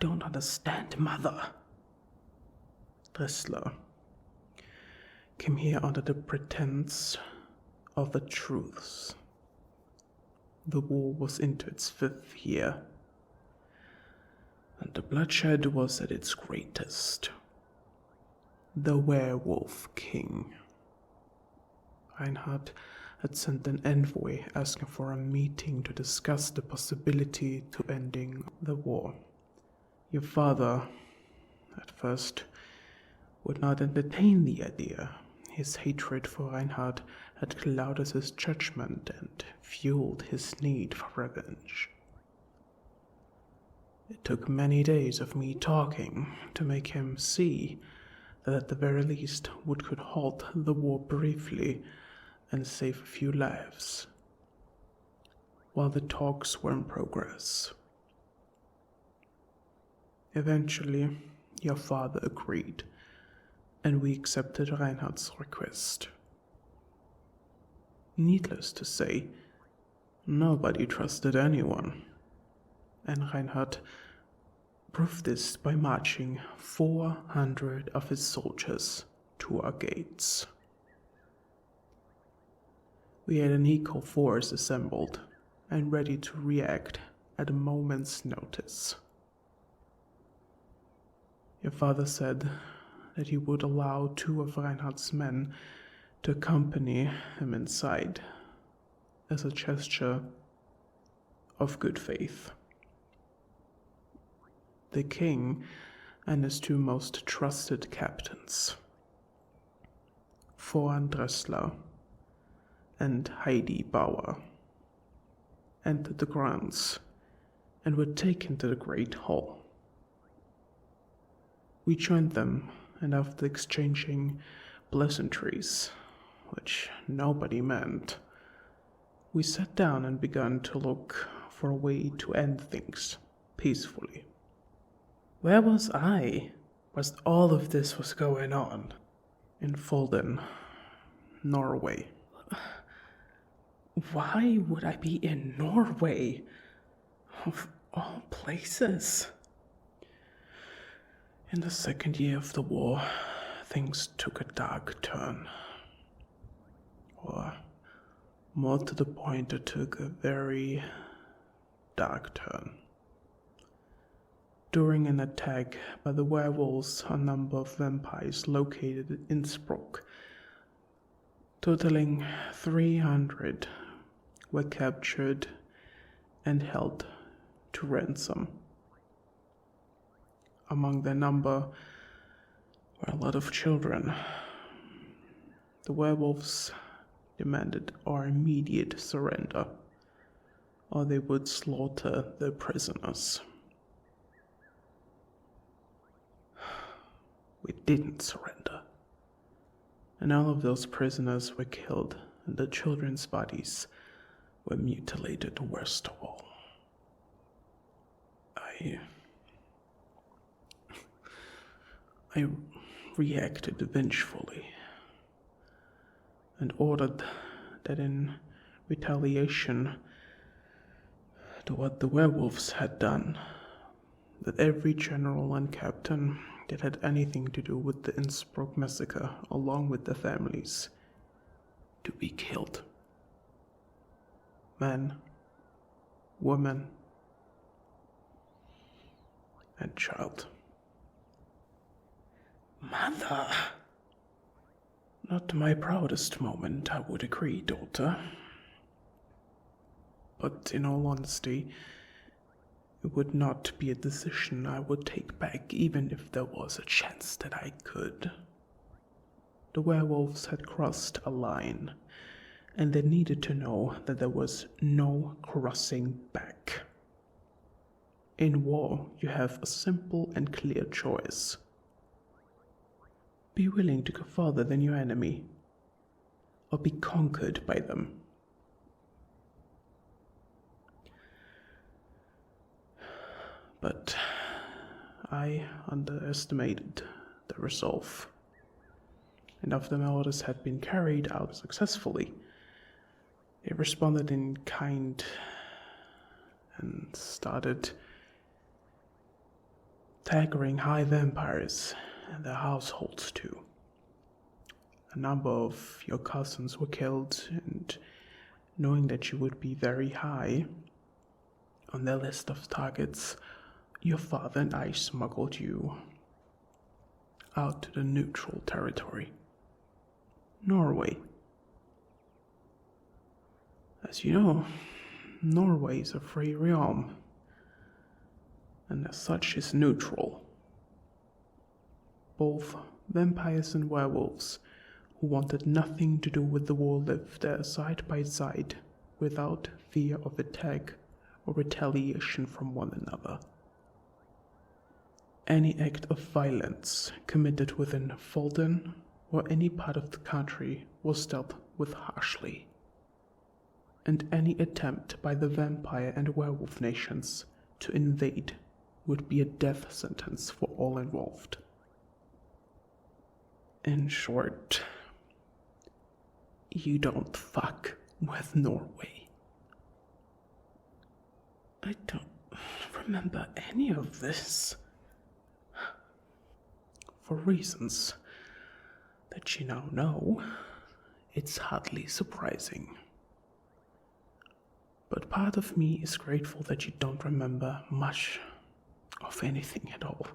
don't understand, Mother. Dressler came here under the pretense of the truths. The war was into its 5th year, and the bloodshed was at its greatest. The Werewolf King. Reinhard had sent an envoy asking for a meeting to discuss the possibility to ending the war. Your father, at first, would not entertain the idea. His hatred for Reinhard had clouded his judgment and fueled his need for revenge. It took many days of me talking to make him see that at the very least Wood could halt the war briefly and save a few lives, while the talks were in progress. Eventually, your father agreed, and we accepted Reinhard's request. Needless to say, nobody trusted anyone, and Reinhard proved this by marching 400 of his soldiers to our gates. We had an equal force assembled and ready to react at a moment's notice. Your father said that he would allow 2 of Reinhard's men to accompany him inside as a gesture of good faith. The king and his 2 most trusted captains, Vorne Dressler and Heidi Bauer, entered the grounds and were taken to the great hall. We joined them, and after exchanging pleasantries, which nobody meant, we sat down and began to look for a way to end things peacefully. Where was I whilst all of this was going on? In Volne, Norway. Why would I be in Norway? Of all places. In the 2nd year of the war, things took a dark turn. Or, more to the point, it took a very dark turn. During an attack by the werewolves, a number of vampires located in Innsbruck, totaling 300, were captured and held to ransom. Among their number were a lot of children. The werewolves demanded our immediate surrender, or they would slaughter their prisoners. We didn't surrender, and all of those prisoners were killed, and the children's bodies were mutilated worst of all. I reacted vengefully and ordered that in retaliation to what the werewolves had done, that every general and captain that had anything to do with the Innsbruck massacre, along with their families, to be killed. Men, women, and child. Mother! Not my proudest moment, I would agree, daughter. But in all honesty, it would not be a decision I would take back even if there was a chance that I could. The werewolves had crossed a line, and they needed to know that there was no crossing back. In war, you have a simple and clear choice. Be willing to go farther than your enemy, or be conquered by them. But I underestimated the resolve, and after my orders had been carried out successfully, they responded in kind and started staggering high vampires and their households too. A number of your cousins were killed, and knowing that you would be very high on their list of targets, your father and I smuggled you out to the neutral territory, Norway. As you know, Norway is a free realm, and as such is neutral. Both vampires and werewolves who wanted nothing to do with the war lived there side by side without fear of attack or retaliation from one another. Any act of violence committed within Fulden or any part of the country was dealt with harshly, and any attempt by the vampire and werewolf nations to invade would be a death sentence for all involved. In short, you don't fuck with Norway. I don't remember any of this. For reasons that you now know, it's hardly surprising. But part of me is grateful that you don't remember much of anything at all.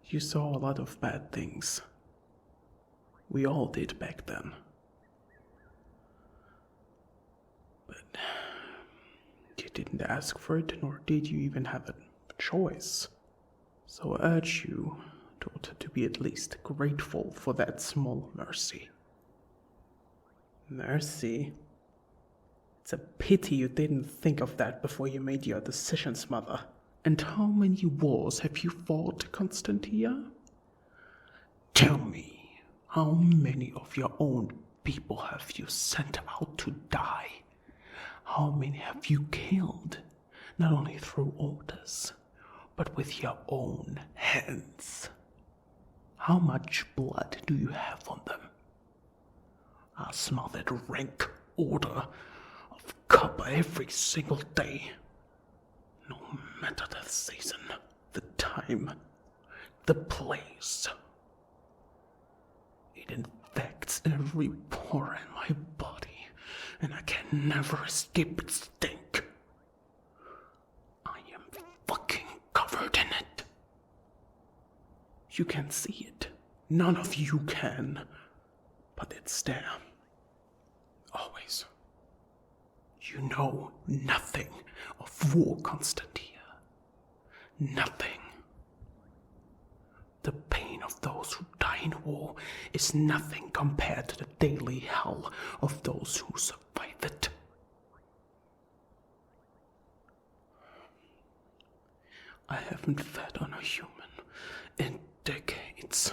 You saw a lot of bad things. We all did back then. But you didn't ask for it, nor did you even have a choice. So I urge you, daughter, to be at least grateful for that small mercy. Mercy? It's a pity you didn't think of that before you made your decisions, mother. And how many wars have you fought, Constantia? Tell me, how many of your own people have you sent out to die? How many have you killed, not only through orders, but with your own hands? How much blood do you have on them? I smell that rank odor of copper every single day. No matter the season, the time, the place. It infects every pore in my body, and I can never escape its stink. I am fucking covered in it. You can see it. None of you can. But it's there. Always. You know nothing of war, Constantia. Nothing. The pain of those who die in war is nothing compared to the daily hell of those who survive it. I haven't fed on a human in decades.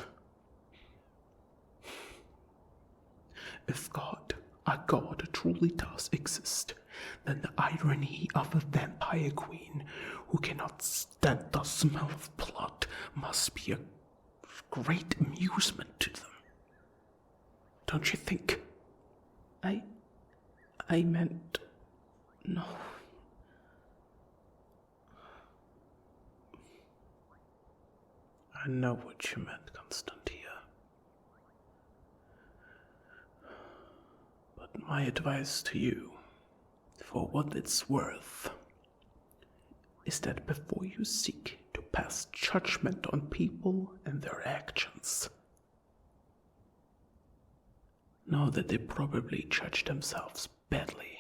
If our God truly does exist, then the irony of a vampire queen who cannot stand the smell of blood must be a great amusement to them. Don't you think? I meant... no. I know what you meant, Constantia. But my advice to you, for what it's worth, is that before you seek to pass judgment on people and their actions, know that they probably judge themselves badly.